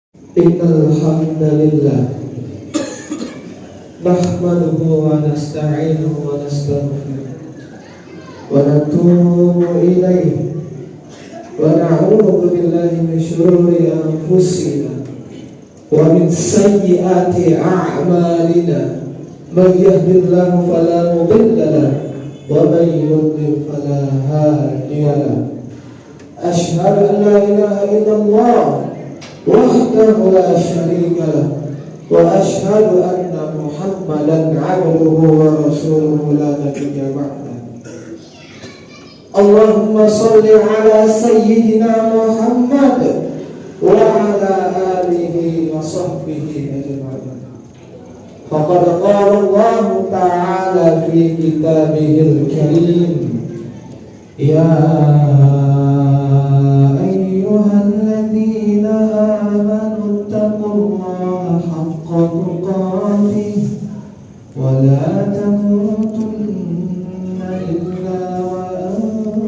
Innal hamdalillah nahmaduhu wa nasta'inuhu wa nastaghfiruh wa natubu ilayhi wa na'udzu billahi min shururi anfusina wa min sayyiati a'malina. Man yahdihillahu fala mudilla lahu wa man yudlil fala hadiya lahu. Asyhadu an la ilaha illallah wahdahu la syarika lahu wa asyhadu anna Muhammadan 'abduhu wa rasuluhu la nabiyya ba'dahu. Allahumma shalli ala sayyidina Muhammad wa ala alihi wa sahbihi ajma'in. Faqad qala Allah ta'ala fi kitabihil karim, ya ayyuhalladzina amanu taqullaha haqqa tuqatih wa la tamutunna illa wa antum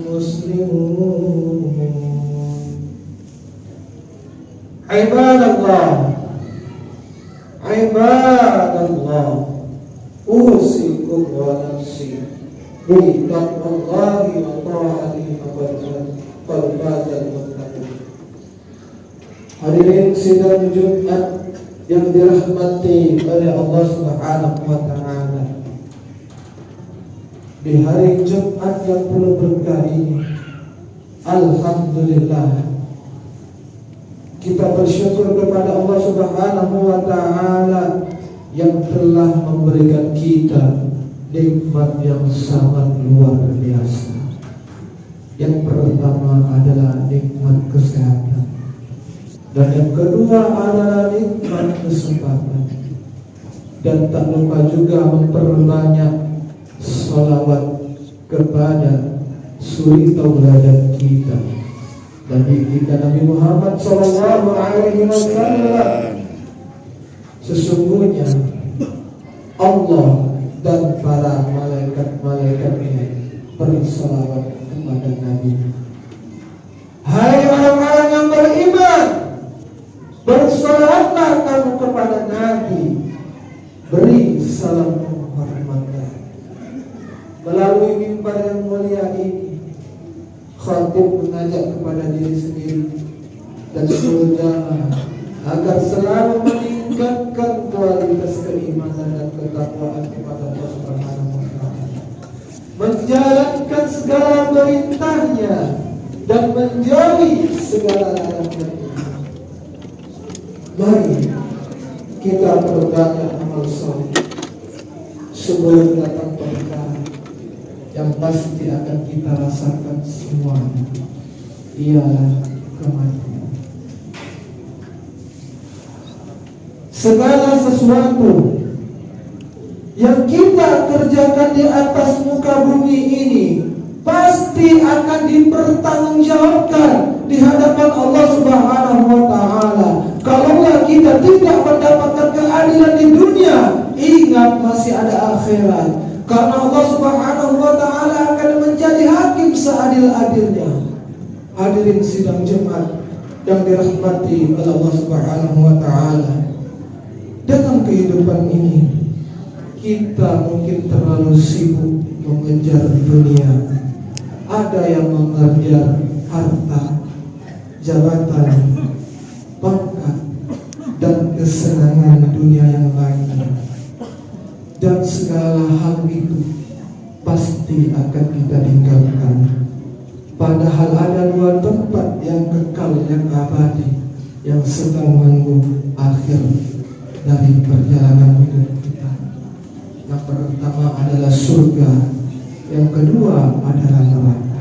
muslimun. Ibadallah, usikum wa nafsi bi taqwallahi wa ta'atihi faqad fazal muttaqin. Hadirin sidang Jumat yang dirahmati oleh Allah Subhanahu wa taala, di hari Jumat yang penuh berkah ini, alhamdulillah kita bersyukur kepada Allah Subhanahu wa taala yang telah memberikan kita nikmat yang sangat luar biasa. Yang pertama adalah nikmat kesehatan, dan yang kedua adalah nikmat kesempatan. Dan tak lupa juga memperbanyak salawat kepada suri tauladan kita, Nabi kita Nabi Muhammad sallallahu alaihi wasallam. Sesungguhnya Allah dan para malaikat-malaikatnya bersalawat kepada Nabi. Hai orang-orang yang beriman, bersalawatlah kamu kepada Nabi, beri salam hormatnya. Melalui mimbar yang mulia ini, khatib mengajak kepada diri sendiri dan seluruh jamaah agar selalu meningkatkan kualitas keimanan dan ketakwaan kepada Allah Subhanahu wa taala, menjalankan segala perintahnya dan menjauhi segala larangannya. Mari kita perbanyak amal saleh sebelum datang perkara yang pasti akan kita rasakan semuanya, ialah kematian. Segala sesuatu yang kita kerjakan di atas muka bumi ini pasti akan dipertanggungjawabkan di hadapan Allah Subhanahu wa taala. Kalaulah kita tidak mendapatkan keadilan di dunia, ingat masih ada akhirat. Karena Allah Subhanahu wa taala akan menjadi hakim seadil-adilnya. Hadirin sidang Jumat yang dirahmati oleh Allah Subhanahu wa taala, dalam kehidupan ini kita mungkin terlalu sibuk mengejar dunia. Ada yang mengejar harta, jabatan, pangkat, dan kesenangan dunia yang lain. Dan segala hal itu pasti akan kita tinggalkan. Padahal ada dua tempat yang kekal, yang abadi, yang sedang menunggu akhir dari perjalanan hidup kita. Yang pertama adalah surga, yang kedua adalah neraka.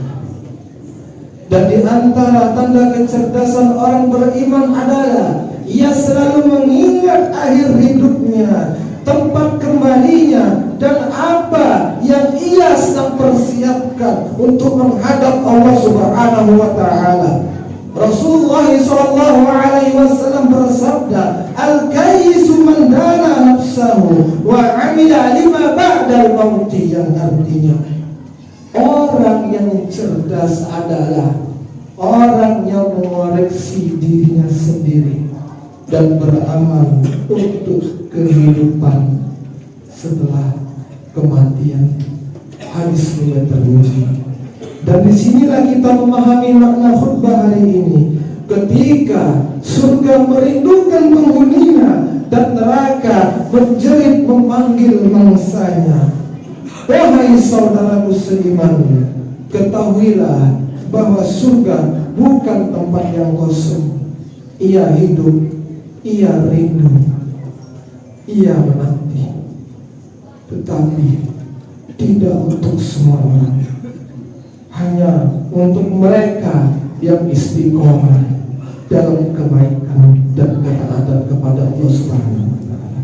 Dan di antara tanda kecerdasan orang beriman adalah ia selalu mengingat akhir hidupnya, tempat kembalinya, dan apa yang ia sedang persiapkan untuk menghadap Allah Subhanahu wa taala. Rasulullah sallallahu alaihi wasallam bersabda, al-kayyisu man dana nafsahu wa 'amila lima ba'dal maut, yang artinya orang yang cerdas adalah orang yang mengoreksi dirinya sendiri dan beramal untuk kehidupan setelah kematian. Hadis ini teruji. Dan disinilah kita memahami makna khutbah hari ini. Ketika surga merindukan penghuninya dan neraka menjerit memanggil mangsanya. Wahai saudaraku seiman, ketahuilah bahwa surga bukan tempat yang kosong. Ia hidup, ia rindu, ia menanti. Tetapi tidak untuk semua orang, hanya untuk mereka yang istiqomah dalam kebaikan dan ketaatan kepada Allah Subhanahu wa taala.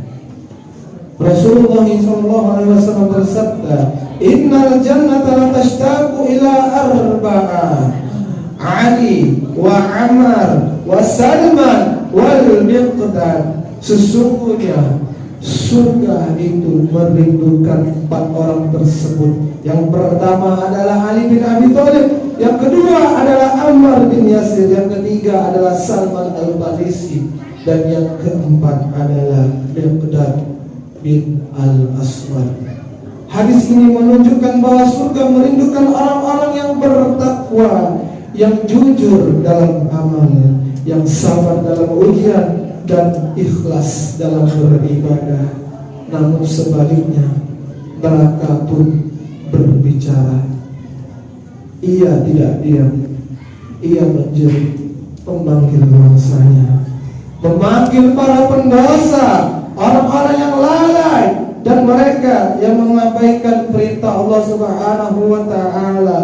Rasulullah SAW bersabda, "Innal jannata la tashtaqu ila arba'a, Ali wa Ammar wa Salman wal Miqdad." Sesungguhnya surga itu merindukan 4 orang tersebut. Yang pertama adalah Ali bin Abi Thalib, yang kedua adalah Ammar bin Yasir, yang ketiga adalah Salman al-Farisi, dan yang keempat adalah Miqdad bin al-Aswad. Hadis ini menunjukkan bahwa surga merindukan orang-orang yang bertakwa, yang jujur dalam amal, yang sabar dalam ujian, dan ikhlas dalam beribadah. Namun sebaliknya, neraka pun berbicara. Ia tidak diam, ia menjerit memanggil mangsanya, memanggil para pendosa, orang-orang yang lalai, dan mereka yang mengabaikan perintah Allah Subhanahu wa taala.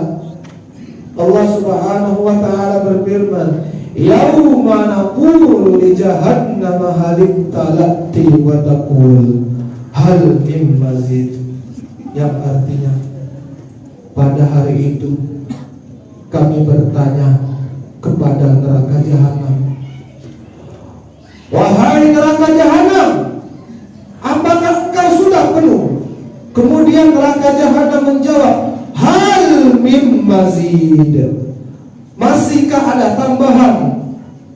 Allah Subhanahu wa taala berfirman, "Yauma naqulu li jahannam halim talati wa taqul hal min mazid." Yang artinya, pada hari itu kami bertanya kepada neraka jahanam, "Wahai neraka jahanam, apakah engkau sudah penuh?" Kemudian neraka jahanam menjawab, "Hal mim mazid." Masihkah ada tambahan?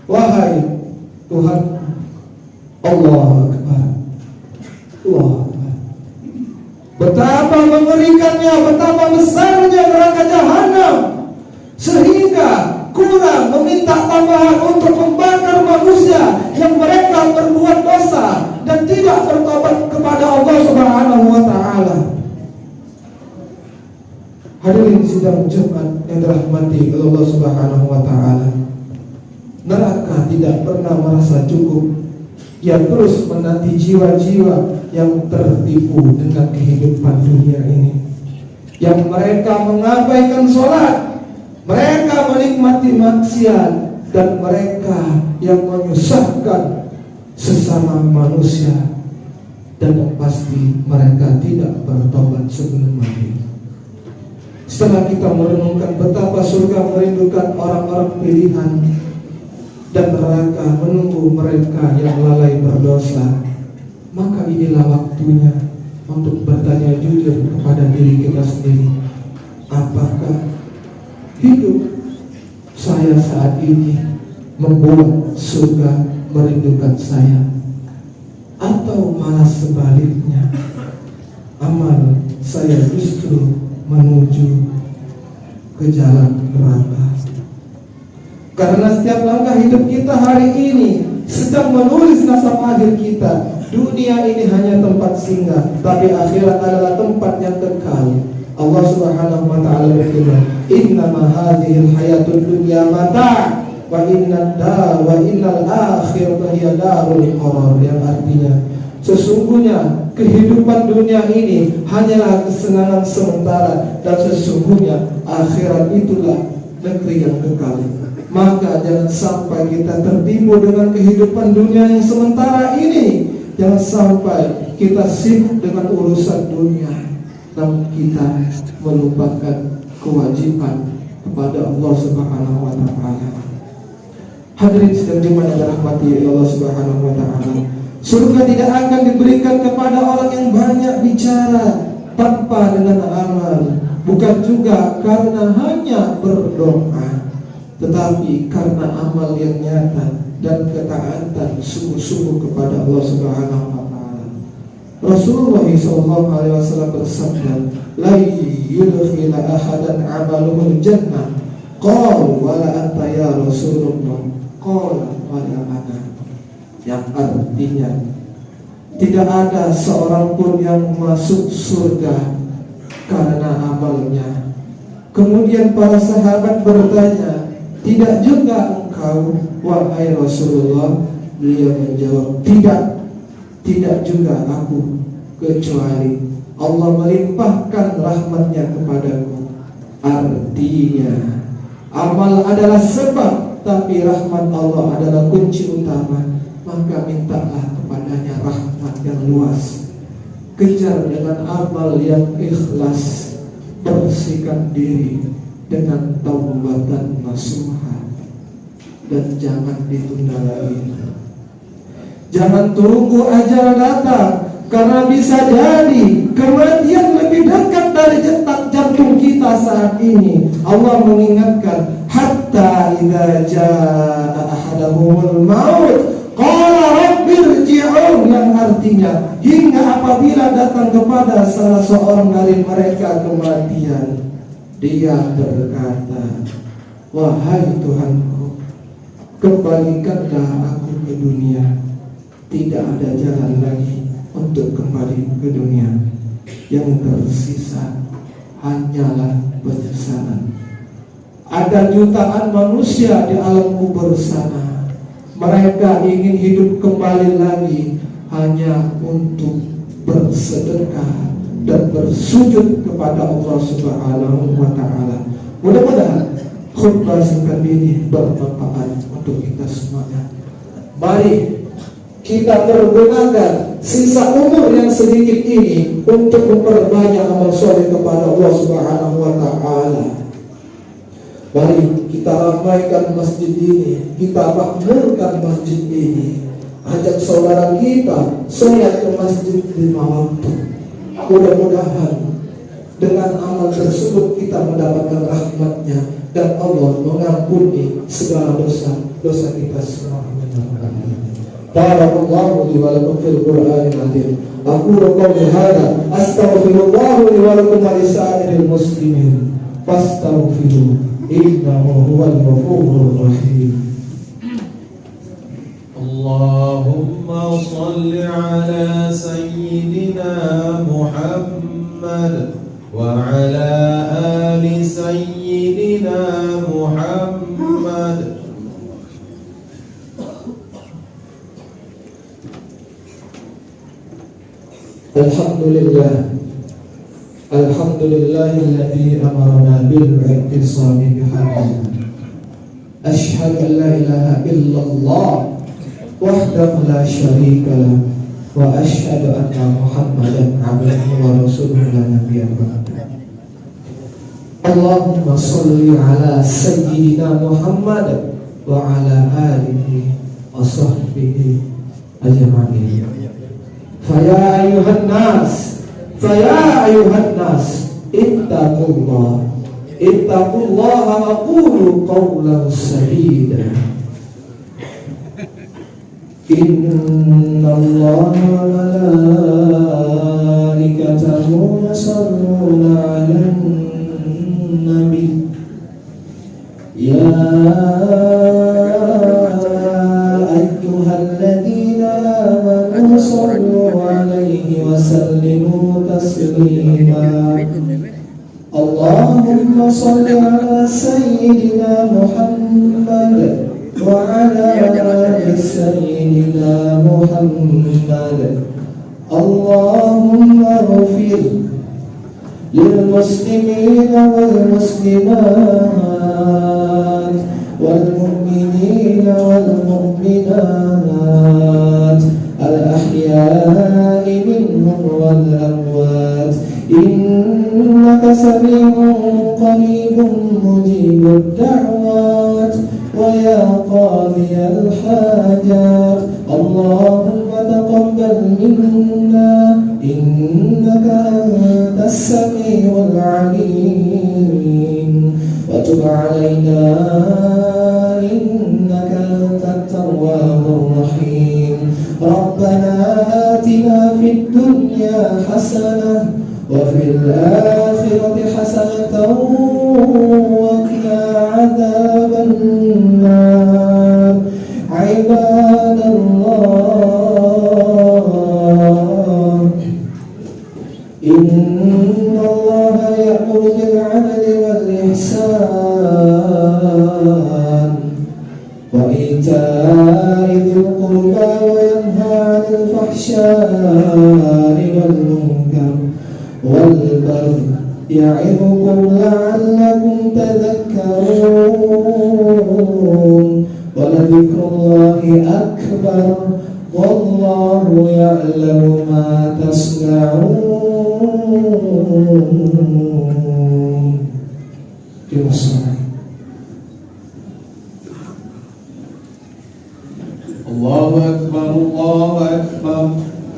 Wahai Tuhan, Allahu Akbar, Allahu Akbar. Betapa mengerikannya, betapa besarnya neraka jahanam, sehingga kurang meminta tambahan untuk membakar manusia yang mereka berbuat dosa dan tidak bertobat kepada Allah Subhanahu wa taala. Hadirin sidang Jumat yang dirahmati Allah Subhanahu wa taala. Neraka tidak pernah merasa cukup. Ia terus menanti jiwa-jiwa yang tertipu dengan kehidupan dunia ini, yang mereka mengabaikan sholat, mereka menikmati maksiat, dan mereka yang menyusahkan sesama manusia, dan yang pasti mereka tidak bertobat sebelum mati. Setelah kita merenungkan betapa surga merindukan orang-orang pilihan dan neraka menunggu mereka yang lalai berdosa, maka inilah waktunya untuk bertanya jujur kepada diri kita sendiri. Apakah hidup saya saat ini membuat surga merindukan saya, atau malah sebaliknya, amal saya justru menuju ke jalan neraka? Karena setiap langkah hidup kita hari ini sedang menulis nasab akhir kita. Dunia ini hanya tempat singgah, tapi akhirat adalah tempat yang kekal. Allah Subhanahu wa taala berfirman, "Innama hadhil hayatud dunya mata' wa innal akhirata hiya darul qarar." Yang artinya, sesungguhnya kehidupan dunia ini hanyalah kesenangan sementara, dan sesungguhnya akhirat itulah negeri yang kekal. Maka jangan sampai kita tertipu dengan kehidupan dunia yang sementara ini. Jangan sampai kita sibuk dengan urusan dunia, namun kita melupakan kewajiban kepada Allah Subhanahu wa taala. Hadirin sedang Jumat yang dirahmati Allah Subhanahu wa taala. Surga tidak akan diberikan kepada orang yang banyak bicara tanpa dengan amal, bukan juga karena hanya berdoa. tetapi karena amal yang nyata dan ketaatan sungguh-sungguh kepada Allah Subhanahu wa taala. Rasulullah SAW bersabda, "La yudkhil ahadan 'amaluhu jannah." Qalu wala anta ya Rasulullah. Qala wala ana. Yang artinya tidak ada seorang pun yang masuk surga karena amalnya. Kemudian para sahabat bertanya, "Tidak juga engkau, wahai Rasulullah?" Beliau menjawab, tidak juga aku, kecuali Allah melimpahkan rahmatnya kepadaku. Artinya, amal adalah sebab, tapi rahmat Allah adalah kunci utama. Maka mintalah kepadanya rahmat yang luas. Kejar dengan amal yang ikhlas. Bersihkan diri dengan taubatan nasuha, dan jangan ditunda lagi. Jangan tunggu ajal datang, karena bisa jadi kematian lebih dekat dari detak jantung kita saat ini. Allah mengingatkan, hatta idza jaa ahadahumul maut qala rabbirji'un, yang artinya hingga apabila datang kepada salah seorang dari mereka kematian, dia berkata, "Wahai Tuhanku, kembalikanlah aku ke dunia." Tidak ada jalan lagi untuk kembali ke dunia. Yang tersisa hanyalah penyesalan. Ada jutaan manusia di alam kubur sana. Mereka ingin hidup kembali lagi hanya untuk bersedekah dan bersujud kepada Allah Subhanahu wa taala. Mudah-mudahan khutbah singkat ini bermanfaat untuk kita semuanya. Mari kita pergunakan sisa umur yang sedikit ini untuk memperbanyak amal soleh kepada Allah Subhanahu wa taala. Mari kita ramaikan masjid ini, kita makmurkan masjid ini. Ajak saudara kita sholat ke masjid 5 waktu. Mudah-mudahan dengan amal tersebut kita mendapatkan rahmatnya, dan Allah mengampuni segala dosa kita semua. Barakallahu li wa lakum fil Qur'anil azim. Aqulu qawli hadza astaghfirullah li wa lakum wa lisa'iril muslimin. Fastaghfiruh innahu huwal ghafurur rahim. Allahumma shalli ala sayyidina Muhammad wa ala ali sayyidina Muhammad. Alhamdulillahilladzi amarna bil i'tisami bihablillah. Asyhadu an la ilaha illallah wahdahu la syarika lah, wa asyhadu anna Muhammadan abduhu wa rasuluhu la nabiyya ba'dahu. Allahumma shalli ala sayyidina Muhammad wa ala alihi wa sahbihi ajma'in. Faya ayuhan nas, ittaqullaha wa qulu qawlan sadida. Inna Allaha wa malaikatahu yusalluna 'alan nabi. Ya ayyuhalladzina amanu sallu 'alaihi wa sallimu taslima. Allahumma salli ala sayyidina Muhammad wa ala ali sayyidina Muhammad. Allahumma ghfir lil muslimina wal muslimat wal mu'minina wal mu'minat al ahya'i minhum wal amwat. Innaka sami'un qaribun mujibud da'wat wa ya qadiyal hajat. Allahumma taqabbal minna innaka antas sami'ul alim wa tub 'alaina الرحيم ربنا آتنا في الدنيا حسنة وفي الآخرة حسنة وقنا عذاب النار عباد الله إن الله يأمر بالعدل والإحسان وإيتاء ذي القربى وينهى عن الفحشاء والمنكر والبغي يعظكم لعلكم تذكرون ولذكر الله أكبر والله يعلم ما تصنعون. الله أكبر الله أكبر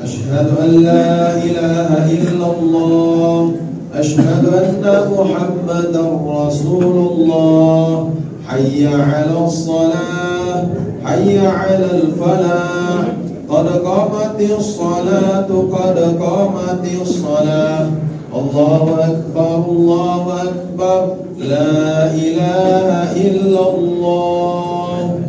أشهد أن لا إله إلا الله أشهد أن محمدا رسول الله حي على الصلاة حي على الفلاح قد قامت الصلاة قد قامت الصلاة الله أكبر لا إله إلا الله.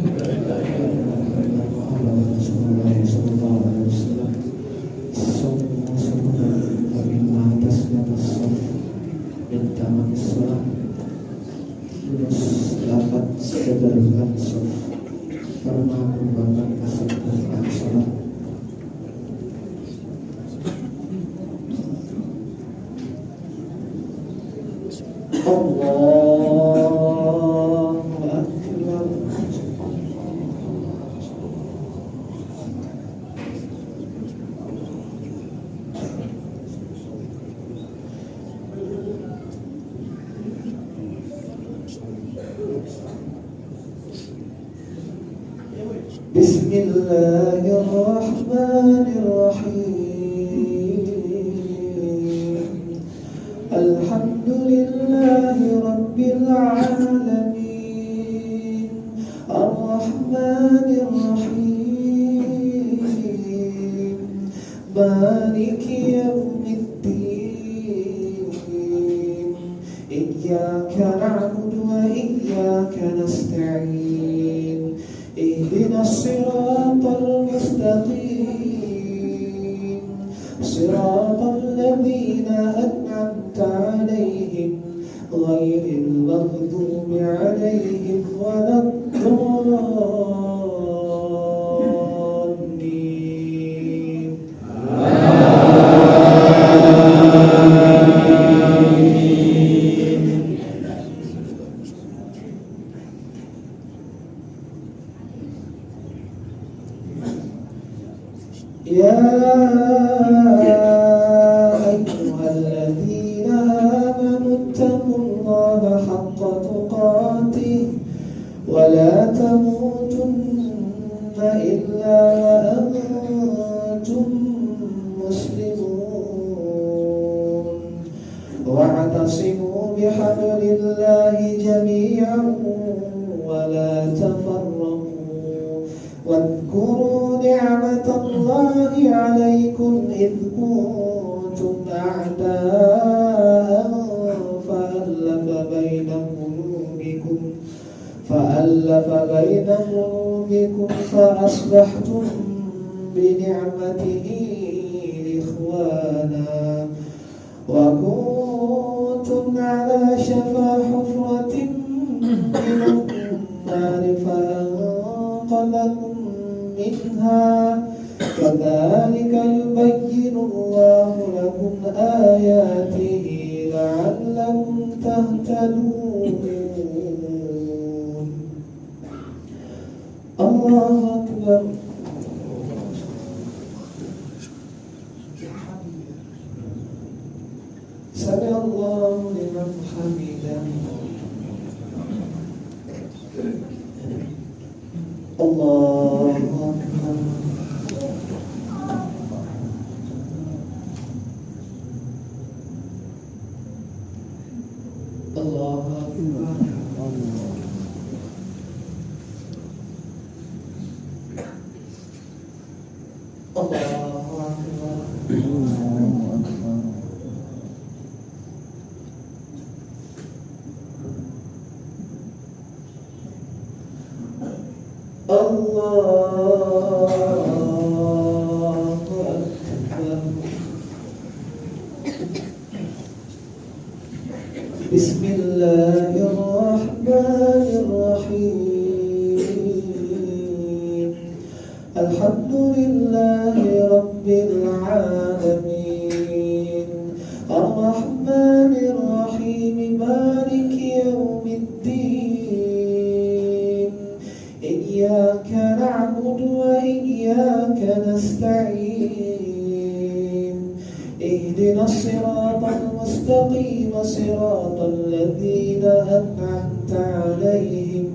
بسم الله الرحمن الرحيم الحمد لله رب العالمين الرحمن الرحيم مالك يوم الدين إياك نعبد وإياك نستعين اهدنا الصراط المستقيم صراط الذين أنعمت عليهم غير المغضوب عليهم ولا الضالين. يا أيها الذين آمنوا اتقوا الله حق تقاته ولا تموتن إلا وأنتم مسلمون واعتصموا بحبل الله جميعا ولا تفرقوا واذكروا نعمة الله عليكم إذ كنتم أعداء فألف بين قلوبكم فأصبحتم بنعمته إخوانا وكنتم على شفا حفرة من النار فأنقذكم منها كذلك يبين الله لكم آياته لعلكم تهتدون. الله أكبر. سمع الله لمن حمده. الله أكبر. الله أكبر. Allahu Akbar. Bismillahirrahmanirrahim. Alhamdulillahi Rabbil Alamin. Ar-Rahmanir-Rahim. Maliki yawmiddin. Iyyaka na'budu wa iyyaka nasta'in. Ihdina as-siratal mustaqim, siratal ladzina an'amta 'alaihim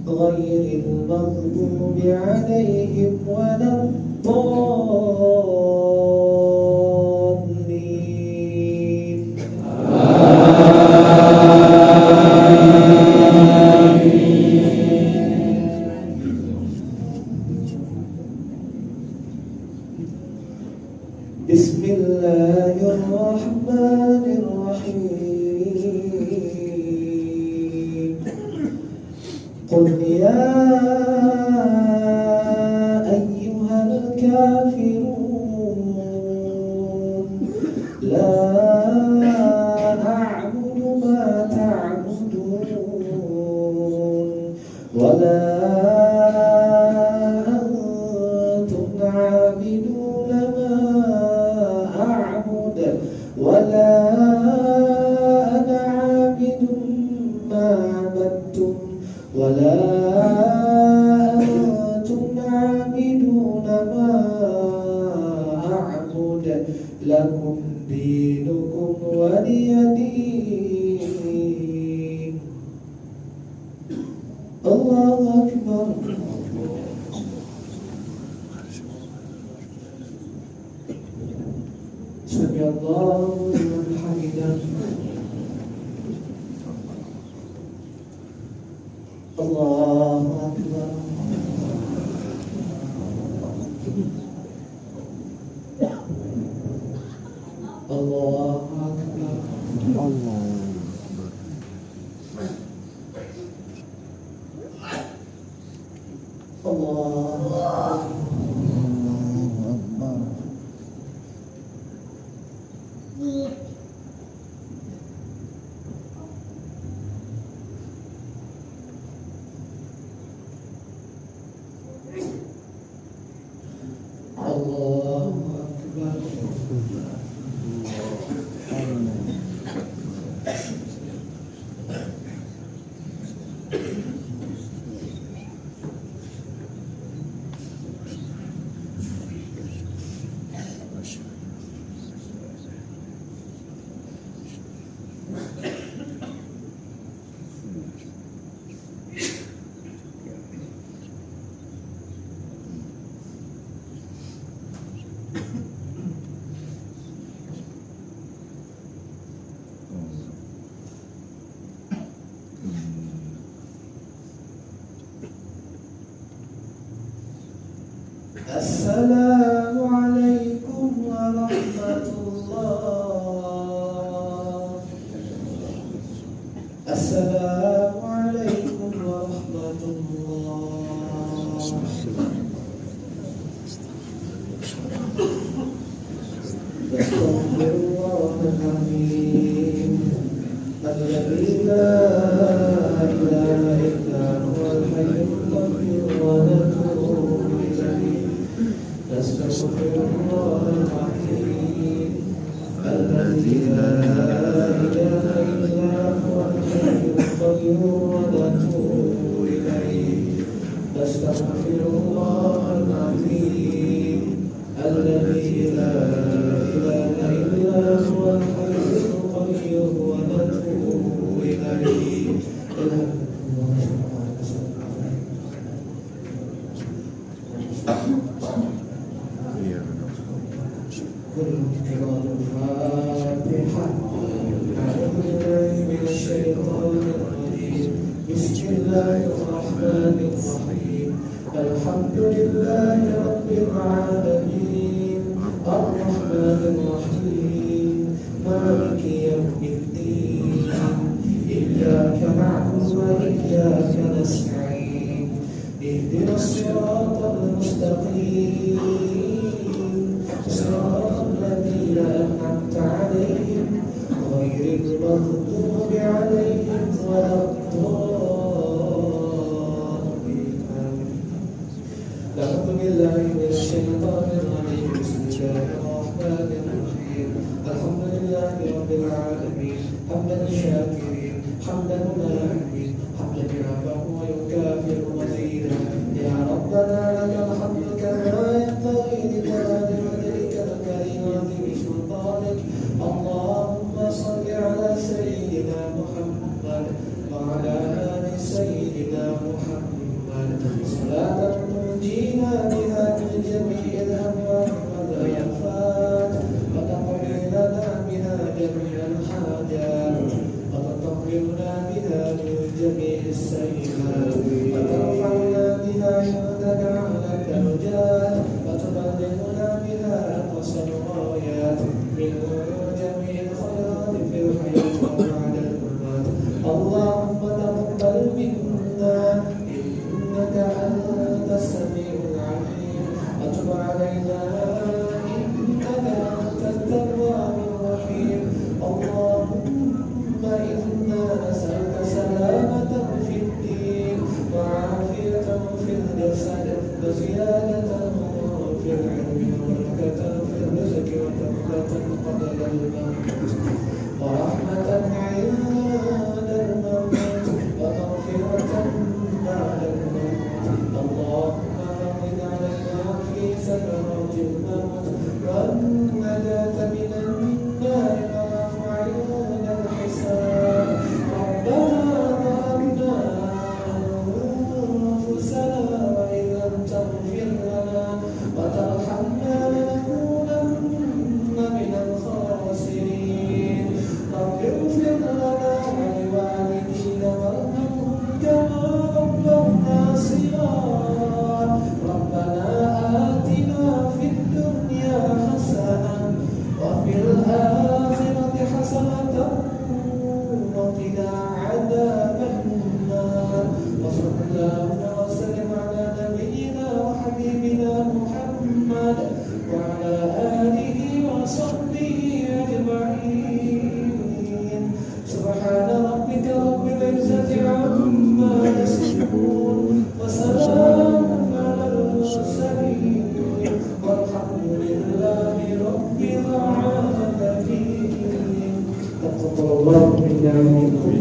ghairil maghdubi 'alaihim waladdallin. Bismillahirrahmanirrahim. Qul ya ayyuhal kafirun la a'budu ma ta'budun wa la antum 'abiduna ma a'budu wa la ana 'abidun ma 'abadtum wa la antum 'abiduna ma a'budu lakum dinukum waliyadin. Allahu Akbar. Sami'allahu liman hamidah. Allahu Akbar. Allahu Akbar. Allahu Akbar. Allahu Akbar. Assalamu alaikum warahmatullah. Assalamu alaikum warahmatullah. Astaghfirullahaladzim. Alladzi la ilaha illa huwal hayyul qayyum wa natubu ilaihi. Astaghfirullahaladzim. Alladzi la ilaha illa huwal hayyul qayyum wa natubu ilaihi. Astaghfirullahaladzim. Alladzi la ilaha illa huwal hayyul qayyum wa natubu ilaihi. Bismillahirrahmanirrahim. Alhamdulillahi Rabbil Alamin. Ar-Rahmanir-Rahim. Maliki yawmiddin. Iyyaka na'budu wa iyyaka nasta'in. اهدنا الصراط المستقيم صراط الذين أنعمت عليهم غير المغضوب عليهم ولا الضالين. أعوذ بالله من الشيطان الرجيم. بسم الله الرحمن الرحيم. الحمد لله رب العالمين حمدا شاكرين حمدا ناعمين حمدا يعبه ويكافئ مزيدا. يا ربنا لك الحمد كما ينبغي لجلال وجهك الكريم وعظيم سلطانك. اللهم صل على سيدنا محمد وعلى آل سيدنا محمد صلاة تنجينا بها من جميع الأهوال والآفات وتقضي لنا بها جميع الحاجات وتطهرنا بها من جميع السيئات وترفعنا بها عندك على الدرجات وتبلغنا بها أقصى الغايات من جميع الخيرات في الحياة وبعد الممات. اللهم تقبل منا إنك أنت السميع العليم وتب علينا إنك أنت التواب الرحيم. اللهم إنا نسألك سلامة في الدين وعافية في الجسد وزيادة في العلم وبركة في الرزق وتوبة قبل الموت ورحمة عند الموت ومغفرة بعد الموت. اللهم هون علينا في سكرات الموت والنجاة من النار والعفو عند الحساب. ربنا ظلمنا أنفسنا وإن لم تغفر لنا وترحمنا لنكونن من الخاسرين. رب اغفر لنا ولوالدينا وارحمهم كما ربونا صغارا. ربنا آتنا في الدنيا حسنة وفي الآخرة حسنة وقنا عذاب النار. وصلى الله وسلم على نبينا وحبيبنا محمد وعلى آله وصحبه أجمعين. سبحان ربك رب العزة عما يصفون وسلام على المرسلين والحمد لله رب العالمين. تقبل الله منا ومنكم.